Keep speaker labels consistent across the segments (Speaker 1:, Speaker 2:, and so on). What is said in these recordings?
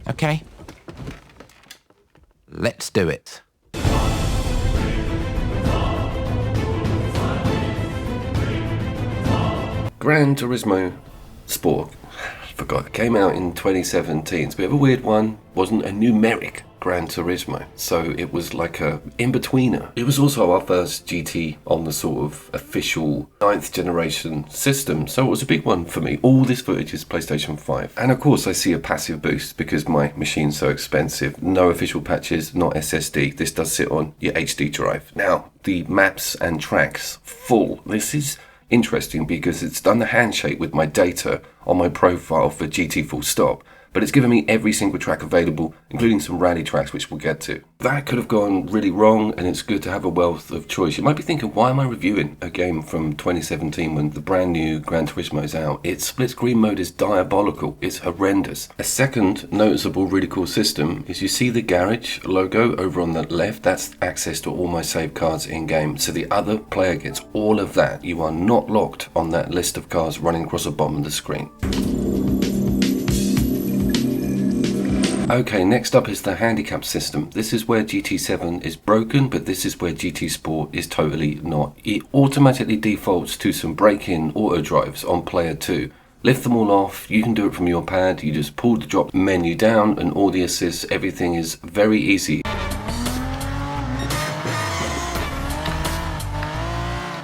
Speaker 1: Okay? Let's do it.
Speaker 2: Gran Turismo Sport, forgot, it came out in 2017. It's a bit of a weird one. Wasn't a numeric Gran Turismo, so it was like a in-betweener. It was also our first GT on the sort of official 9th generation system, so it was a big one for me. All this footage is PlayStation 5. And of course I see a passive boost because my machine's so expensive. No official patches, not SSD. This does sit on your HD drive. Now, the maps and tracks full. This is interesting because it's done the handshake with my data on my profile for GT full stop, but it's given me every single track available, including some rally tracks, which we'll get to. That could have gone really wrong, and it's good to have a wealth of choice. You might be thinking, why am I reviewing a game from 2017 when the brand new Gran Turismo is out? Its split screen mode is diabolical. It's horrendous. A second noticeable really cool system is you see the garage logo over on the left. That's access to all my saved cars in game. So the other player gets all of that. You are not locked on that list of cars running across the bottom of the screen. Okay, next up is the handicap system. This is where GT7 is broken, but this is where GT Sport is totally not. It automatically defaults to some break-in auto drives on player 2. Lift them all off, you can do it from your pad, you just pull the drop menu down and all the assists, everything is very easy.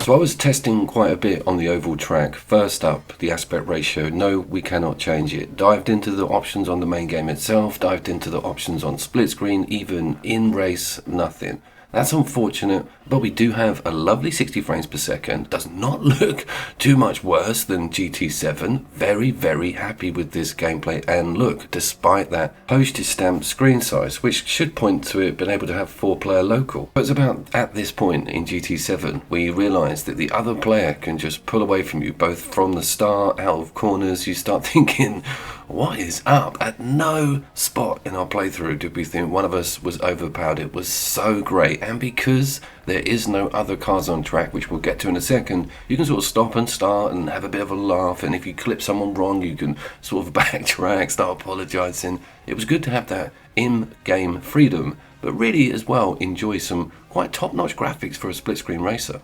Speaker 2: So I was testing quite a bit on the oval track. First up, the aspect ratio. No, we cannot change it. Dived into the options on the main game itself, dived into the options on split screen, even in race, nothing. That's unfortunate, but we do have a lovely 60 frames per second. Does not look too much worse than GT7. Very, very happy with this gameplay. And look, despite that postage stamp screen size, which should point to it being able to have 4-player local. But it's about at this point in GT7 where you realise that the other player can just pull away from you, both from the start, out of corners. You start thinking, what is up? At no spot in our playthrough did we think one of us was overpowered. It was so great. And because there is no other cars on track, which we'll get to in a second, you can sort of stop and start and have a bit of a laugh. And if you clip someone wrong, you can sort of backtrack, start apologising. It was good to have that in-game freedom, but really as well enjoy some quite top-notch graphics for a split-screen racer.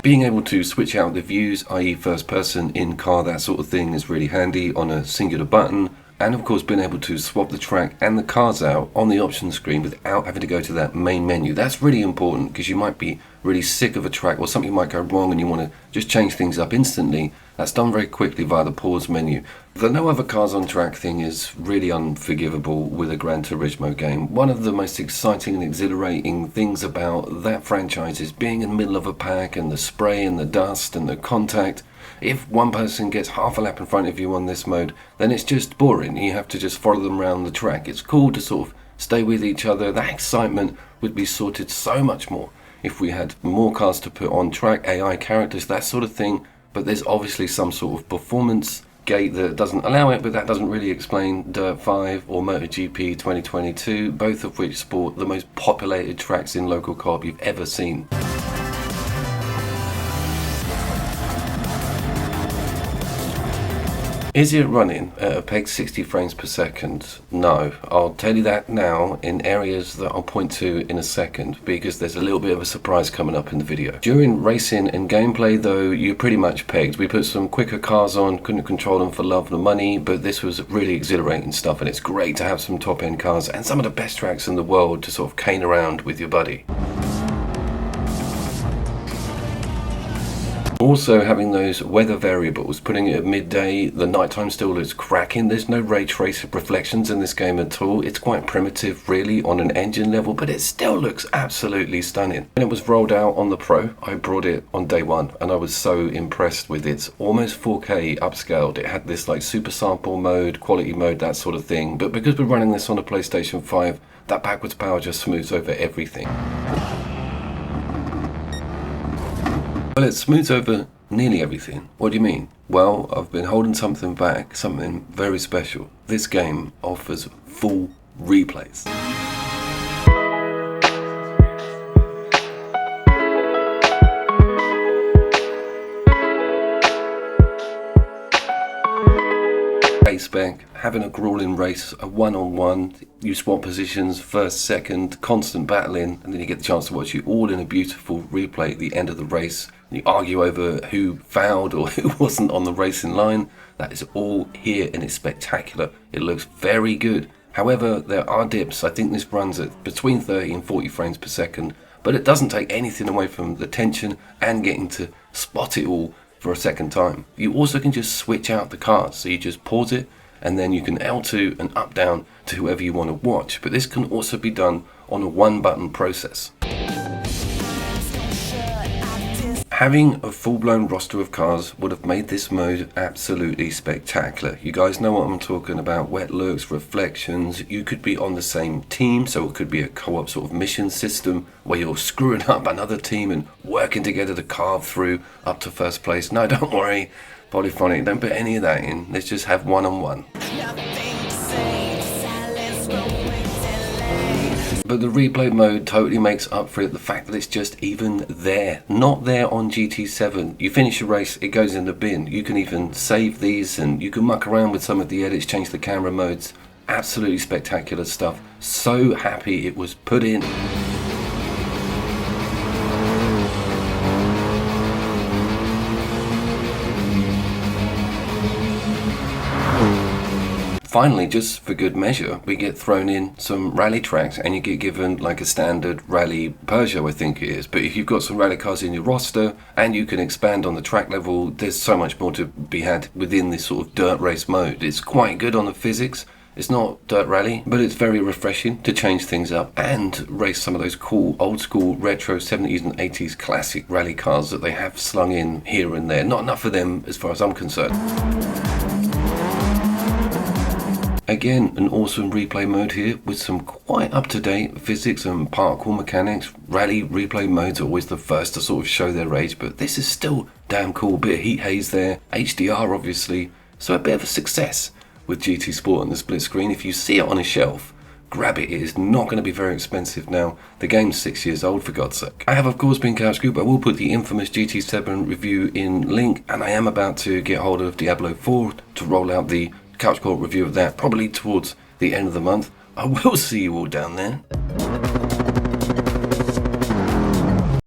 Speaker 2: Being able to switch out the views, i.e. first person, in car, that sort of thing is really handy on a singular button. And of course being able to swap the track and the cars out on the options screen without having to go to that main menu. That's really important because you might be really sick of a track or something might go wrong and you want to just change things up instantly. That's done very quickly via the pause menu. The no other cars on track thing is really unforgivable with a Gran Turismo game. One of the most exciting and exhilarating things about that franchise is being in the middle of a pack and the spray and the dust and the contact. If one person gets half a lap in front of you on this mode, then it's just boring. You have to just follow them around the track. It's cool to sort of stay with each other. That excitement would be sorted so much more if we had more cars to put on track, AI characters, that sort of thing. But there's obviously some sort of performance gate that doesn't allow it, but that doesn't really explain Dirt 5 or MotoGP 2022, both of which sport the most populated tracks in local co-op you've ever seen. Is it running at a peg 60 frames per second? No. I'll tell you that now in areas that I'll point to in a second, because there's a little bit of a surprise coming up in the video. During racing and gameplay though, you're pretty much pegged. We put some quicker cars on, couldn't control them for love nor money, but this was really exhilarating stuff, and it's great to have some top end cars and some of the best tracks in the world to sort of cane around with your buddy. Also having those weather variables, putting it at midday, the nighttime still looks cracking. There's no ray trace reflections in this game at all. It's quite primitive really on an engine level, but it still looks absolutely stunning. When it was rolled out on the Pro, I brought it on day one and I was so impressed with its almost 4K upscaled. It had this like super sample mode, quality mode, that sort of thing. But because we're running this on a PlayStation 5, that backwards power just smooths over everything. Well, it smooths over nearly everything. What do you mean? Well, I've been holding something back, something very special. This game offers full replays. race back, having a grueling race, a one-on-one, you swap positions, first, second, constant battling, and then you get the chance to watch it all in a beautiful replay at the end of the race. You argue over who fouled or who wasn't on the racing line. That is all here and it's spectacular. It looks very good. However, there are dips. I think this runs at between 30 and 40 frames per second, but it doesn't take anything away from the tension and getting to spot it all for a second time. You also can just switch out the cars, so you just pause it and then you can L2 and up down to whoever you want to watch, but this can also be done on a one button process. Having a full-blown roster of cars would have made this mode absolutely spectacular. You guys know what I'm talking about, wet looks, reflections. You could be on the same team, so it could be a co-op sort of mission system where you're screwing up another team and working together to carve through up to first place. No, don't worry, Polyphony, don't put any of that in. Let's just have one-on-one. But the replay mode totally makes up for it, the fact that it's just even there. Not there on GT7. You finish your race, it goes in the bin. You can even save these and you can muck around with some of the edits, change the camera modes. Absolutely spectacular stuff. So happy it was put in. Finally, just for good measure, we get thrown in some rally tracks and you get given like a standard rally Peugeot, I think it is. But if you've got some rally cars in your roster and you can expand on the track level, there's so much more to be had within this sort of dirt race mode. It's quite good on the physics. It's not dirt rally, but it's very refreshing to change things up and race some of those cool old school retro 70s and 80s classic rally cars that they have slung in here and there. Not enough of them as far as I'm concerned. Again, an awesome replay mode here with some quite up-to-date physics and parkour mechanics. Rally replay modes are always the first to sort of show their age, but this is still damn cool. Bit of heat haze there, HDR obviously, so a bit of a success with GT Sport on the split screen. If you see it on a shelf, grab it. It is not going to be very expensive now. The game's 6 years old, for God's sake. I have of course been Couch Scoop. I will put the infamous GT7 review in link, and I am about to get hold of Diablo 4 to roll out the Couch Court review of that, probably towards the end of the month. I will see you all down there.